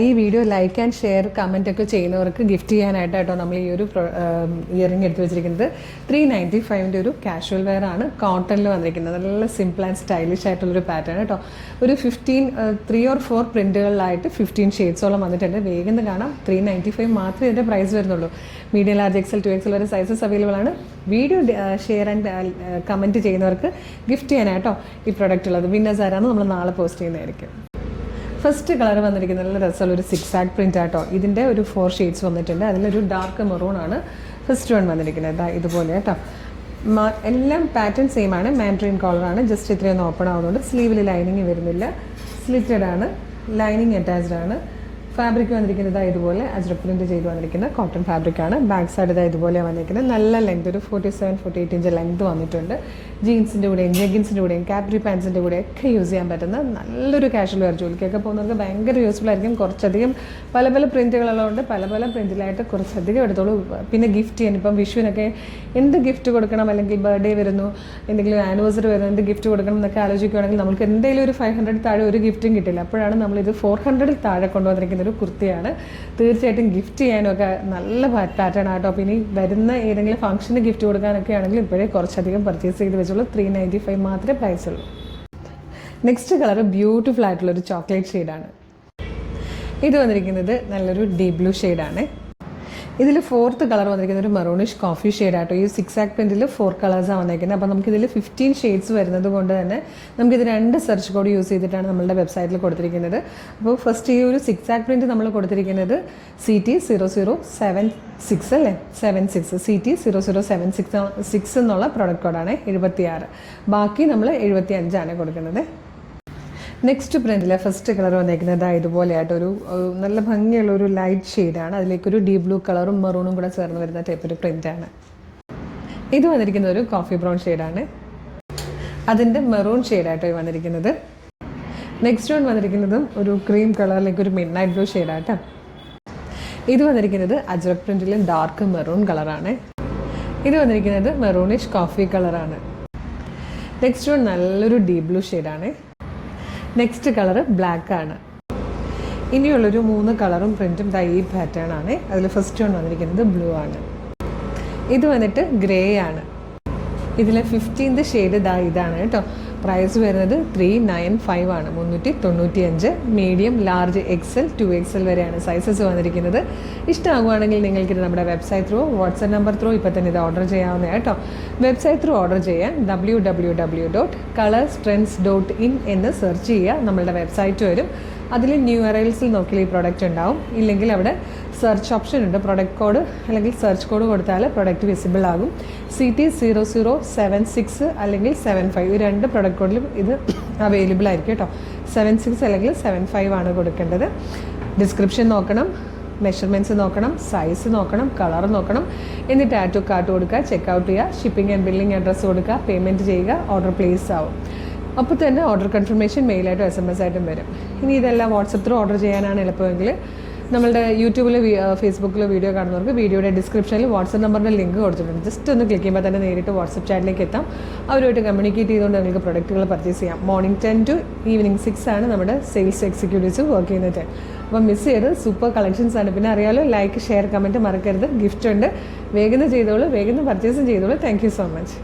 ഈ video like and share comment ഒക്കെ ചെയ്യുന്നവർക്ക് ഗിഫ്റ്റ് ചെയ്യാനായിട്ട് കേട്ടോ നമ്മൾ ഈ ഒരു ഇയറിംഗ് എടുത്ത് വെച്ചിരിക്കുന്നത് 395 ഒരു കാഷ്വൽ വെയർ ആണ്, കോട്ടണിൽ വന്നിരിക്കുന്നത്. നല്ല സിമ്പിൾ ആൻഡ് സ്റ്റൈലിഷ് ആയിട്ടുള്ളൊരു പാറ്റേൺ കേട്ടോ. ഒരു 3 or 4 പ്രിൻറ്റുകളിലായിട്ട് 15 ഷെയ്ഡ്സോളം വന്നിട്ടുണ്ട്. വേഗം കാണാം. 395 മാത്രമേ ഇതിൻ്റെ പ്രൈസ് വരുന്നുള്ളൂ. മീഡിയം, ലാർജ്, XL, 2XL വരെ സൈസസ് അവൈലബിൾ ആണ്. വീഡിയോ ഷെയർ ആൻഡ് കമൻറ്റ് ചെയ്യുന്നവർക്ക് ഗിഫ്റ്റ് ചെയ്യാനായിട്ടോ ഈ പ്രൊഡക്റ്റ് ഉള്ളത്. വിന്നേഴ്സ് ആരാന്ന് നമ്മൾ നാളെ പോസ്റ്റ് ചെയ്യുന്നതായിരിക്കും. ഫസ്റ്റ് കളർ വന്നിരിക്കുന്നത് നല്ല രസമുള്ള ഒരു 6 പ്രിൻ്റ് ആട്ടോ. ഇതിൻ്റെ ഒരു 4 ഷെയ്ഡ്സ് വന്നിട്ടുണ്ട്. അതിലൊരു ഡാർക്ക് മെറൂൺ ആണ് ഫസ്റ്റ് വൺ വന്നിരിക്കുന്നത്. ഇതുപോലെ കേട്ടോ. എല്ലാം പാറ്റേൺ സെയിം ആണ്. മാൻഡ്രീൻ കോളറാണ്. ജസ്റ്റ് ഇത്രയൊന്നും ഓപ്പൺ ആവുന്നുണ്ട്. സ്ലീവിൽ ലൈനിങ് വരുന്നില്ല. സ്ലിറ്റഡ് ആണ്. ലൈനിങ് അറ്റാച്ച്ഡ് ആണ്. ഫാബ്രിക് വന്നിരിക്കുന്നത് ഇതുപോലെ അജ്രക് പ്രിന്റ് ചെയ്ത് വന്നിരിക്കുന്ന കോട്ടൺ ഫാബ്രിക് ആണ്. ബാക്ക് സൈഡ് ഇതുപോലെ വന്നിരിക്കുന്നത്. നല്ല ലെങ്ത്, ഒരു 47-48 ഇഞ്ച് ലെങ്ത് വന്നിട്ടുണ്ട്. ജീൻസിൻ്റെ കൂടെയും ജെഗിൻസിൻ്റെ കൂടെയും കാപ്രി പാൻസിൻ്റെ കൂടെ ഒക്കെ യൂസ് ചെയ്യാൻ പറ്റുന്ന നല്ലൊരു കാഷ്വൽ വെയർ. ജോലിക്കൊക്കെ പോകുന്നവർക്ക് ഭയങ്കര യൂസ്ഫുൾ ആയിരിക്കും. കുറച്ചധികം പല പ്രിൻറ്റുകളുള്ളതുകൊണ്ട് പല പ്രിൻറ്റിലായിട്ട് കുറച്ചധികം എടുത്തോളൂ. പിന്നെ ഗിഫ്റ്റ് ചെയ്യാൻ ഇപ്പം വിഷുവിനൊക്കെ എന്ത് ഗിഫ്റ്റ് കൊടുക്കണം, അല്ലെങ്കിൽ ബർത്ത്ഡേ വരുന്നു, എന്തെങ്കിലും ആനിവേഴ്സറി വരുന്നു, എന്ത് ഗിഫ്റ്റ് കൊടുക്കണം എന്നൊക്കെ ആലോചിക്കുകയാണെങ്കിൽ നമുക്ക് എന്തെങ്കിലും ഒരു 500 താഴെ ഒരു ഗിഫ്റ്റും കിട്ടില്ല. അപ്പോഴാണ് നമ്മളിത് 400 താഴെ കൊണ്ടുവന്നിരിക്കുന്ന ഒരു കുർത്തിയാണ്. തീർച്ചയായിട്ടും ഗിഫ്റ്റ് ചെയ്യാനൊക്കെ നല്ല പാറ്റേൺ ആട്ടോ. പിന്നെ വരുന്ന ഏതെങ്കിലും ഫംഗ്ഷന് ഗിഫ്റ്റ് കൊടുക്കാനൊക്കെ ആണെങ്കിൽ ഇപ്പോഴേ കുറച്ചധികം പർച്ചേസ് ചെയ്ത് വെച്ചുള്ളൂ. 395 മാത്രമേ പ്രൈസ് ഉള്ളൂ. നെക്സ്റ്റ് കളർ ബ്യൂട്ടിഫുൾ ആയിട്ടുള്ളൊരു ചോക്ലേറ്റ് ഷെയ്ഡാണ്. ഇത് വന്നിരിക്കുന്നത് നല്ലൊരു ഡീപ് ബ്ലൂ ഷെയ്ഡാണ്. ഇതിൽ 4th കളർ വന്നിരിക്കുന്നത് ഒരു മെറൂണിഷ് കോഫി ഷെയ്ഡാട്ടോ. ഈ 6 പ്രിൻറ്റിൽ 4 കളേഴ്സാണ് വന്നിരിക്കുന്നത്. അപ്പോൾ നമുക്കിതിൽ 15 ഷെയ്ഡ്സ് വരുന്നത് കൊണ്ട് തന്നെ നമുക്കിത് 2 സെർച്ച് കോഡ് യൂസ് ചെയ്തിട്ടാണ് നമ്മളുടെ വെബ്സൈറ്റിൽ കൊടുത്തിരിക്കുന്നത്. അപ്പോൾ ഫസ്റ്റ് ഈ ഒരു 6 പ്രിൻറ്റ് നമ്മൾ കൊടുത്തിരിക്കുന്നത് CT0076 അല്ലേ, 76 CT0076 എന്നുള്ള പ്രൊഡക്റ്റ് കോഡാണ്. 76. ബാക്കി നമ്മൾ 75 കൊടുക്കുന്നത്. നെക്സ്റ്റ് പ്രിൻറ്റിലെ ഫസ്റ്റ് കളർ വന്നിരിക്കുന്നത് ഇതുപോലെയായിട്ട് ഒരു നല്ല ഭംഗിയുള്ള ഒരു ലൈറ്റ് ഷെയ്ഡാണ്. അതിലേക്കൊരു ഡീപ് ബ്ലൂ കളറും മെറൂണും കൂടെ ചേർന്ന് വരുന്ന ടൈപ്പ് ഒരു പ്രിൻ്റാണ്. ഇത് വന്നിരിക്കുന്ന ഒരു കോഫി ബ്രൗൺ ഷെയ്ഡാണ്. അതിൻ്റെ മെറൂൺ ഷെയ്ഡായിട്ടോ വന്നിരിക്കുന്നത്. നെക്സ്റ്റ് വൺ വന്നിരിക്കുന്നതും ഒരു ക്രീം കളറിലേക്ക് ഒരു മിഡ് നൈറ്റ് ബ്ലൂ ഷെയ്ഡാട്ടോ. ഇത് വന്നിരിക്കുന്നത് അജ്രക് പ്രിൻറ്റിലെ ഡാർക്ക് മെറൂൺ കളറാണ്. ഇത് വന്നിരിക്കുന്നത് മെറൂണിഷ് കോഫി കളറാണ്. നെക്സ്റ്റ് വൺ നല്ലൊരു ഡീപ് ബ്ലൂ ഷെയ്ഡാണ്. നെക്സ്റ്റ് കളറ് ബ്ലാക്ക് ആണ്. ഇനിയുള്ളൊരു 3 കളറും പ്രിൻറ്റും ഈ പാറ്റേൺ ആണ്. അതിൽ ഫസ്റ്റ് വൺ വന്നിരിക്കുന്നത് ബ്ലൂ ആണ്. ഇത് വന്നിട്ട് ഗ്രേ ആണ്. ഇതിലെ 15th ഷെയ്ഡ് ഇതാണ് കേട്ടോ. പ്രൈസ് വരുന്നത് 395 ആണ്. 395. മീഡിയം, ലാർജ്, XL, 2XL വരെയാണ് സൈസസ് വന്നിരിക്കുന്നത്. ഇഷ്ടമാകുവാണെങ്കിൽ നിങ്ങൾക്കിത് നമ്മുടെ website through, WhatsApp number through ഇപ്പോൾ തന്നെ ഇത് ഓർഡർ ചെയ്യാവുന്നതാണ് കേട്ടോ. വെബ്സൈറ്റ് ത്രൂ ഓർഡർ ചെയ്യാൻ www.colorstrends.in എന്ന് സെർച്ച് ചെയ്യുക. നമ്മളുടെ വെബ്സൈറ്റ് വരും. അതിൽ ന്യൂ അറൈവൽസിൽ നോക്കിയാൽ ഈ പ്രൊഡക്റ്റ് ഉണ്ടാവും. ഇല്ലെങ്കിൽ അവിടെ സെർച്ച് ഓപ്ഷൻ ഉണ്ട്. പ്രൊഡക്റ്റ് കോഡ് അല്ലെങ്കിൽ സെർച്ച് കോഡ് കൊടുത്താൽ പ്രൊഡക്റ്റ് വിസിബിൾ ആകും. CT0076 അല്ലെങ്കിൽ 75 ഈ 2 പ്രൊഡക്റ്റ് കോഡിലും ഇത് അവൈലബിൾ ആയിരിക്കും കേട്ടോ. 76 അല്ലെങ്കിൽ 75 ആണ് കൊടുക്കേണ്ടത്. ഡിസ്ക്രിപ്ഷൻ നോക്കണം, മെഷർമെൻറ്റ്സ് നോക്കണം, സൈസ് നോക്കണം, കളർ നോക്കണം. എന്നിട്ട് ആഡ് ടു കാർട്ട് കൊടുക്കുക, ചെക്കൗട്ട് ചെയ്യുക, ഷിപ്പിംഗ് ആൻഡ് ബില്ലിംഗ് അഡ്രസ്സ് കൊടുക്കുക, പേയ്മെൻറ്റ് ചെയ്യുക, ഓർഡർ പ്ലേസ് ആവും. അപ്പോൾ തന്നെ ഓർഡർ കൺഫർമേഷൻ മെയിലായിട്ടും SMS ആയിട്ടും വരും. ഇനി ഇതെല്ലാം വാട്സപ്പ് ത്രൂ ഓർഡർ ചെയ്യാനാണ് എളുപ്പമെങ്കിൽ നമ്മളുടെ യൂട്യൂബിൽ, ഫേസ്ബുക്കിൽ വീഡിയോ കാണുന്നവർക്ക് വീഡിയോയുടെ ഡിസ്ക്രിപ്ഷനിൽ വാട്സപ്പ് നമ്പറിൻ്റെ ലിങ്ക് കൊടുത്തിട്ടുണ്ട്. ജസ്റ്റ് ഒന്ന് ക്ലിക്ക് ചെയ്യുമ്പോൾ തന്നെ നേരിട്ട് വാട്സപ്പ് ചാറ്റിലേക്ക് എത്താം. അവരുമായിട്ട് കമ്മ്യൂണിക്കേറ്റ് ചെയ്തുകൊണ്ട് നിങ്ങൾക്ക് പ്രൊഡക്റ്റുകൾ പർച്ചേസ് ചെയ്യാം. മോർണിംഗ് 10 to ഈവനിങ് 6 ആണ് നമ്മുടെ സെയിൽസ് എക്സിക്യൂട്ടീവ്സ് വർക്ക് ചെയ്യുന്ന ടൈം. അപ്പം മിസ് ചെയ്ത് സൂപ്പർ കളക്ഷൻസ് ആണ്. പിന്നെ അറിയാലോ, ലൈക്ക്, ഷെയർ, കമൻറ്റ് മറക്കരുത്. ഗിഫ്റ്റ് ഉണ്ട്. വേഗം ചെയ്തോളൂ, വേഗം പർച്ചേസും ചെയ്തോളൂ. Thank you so much.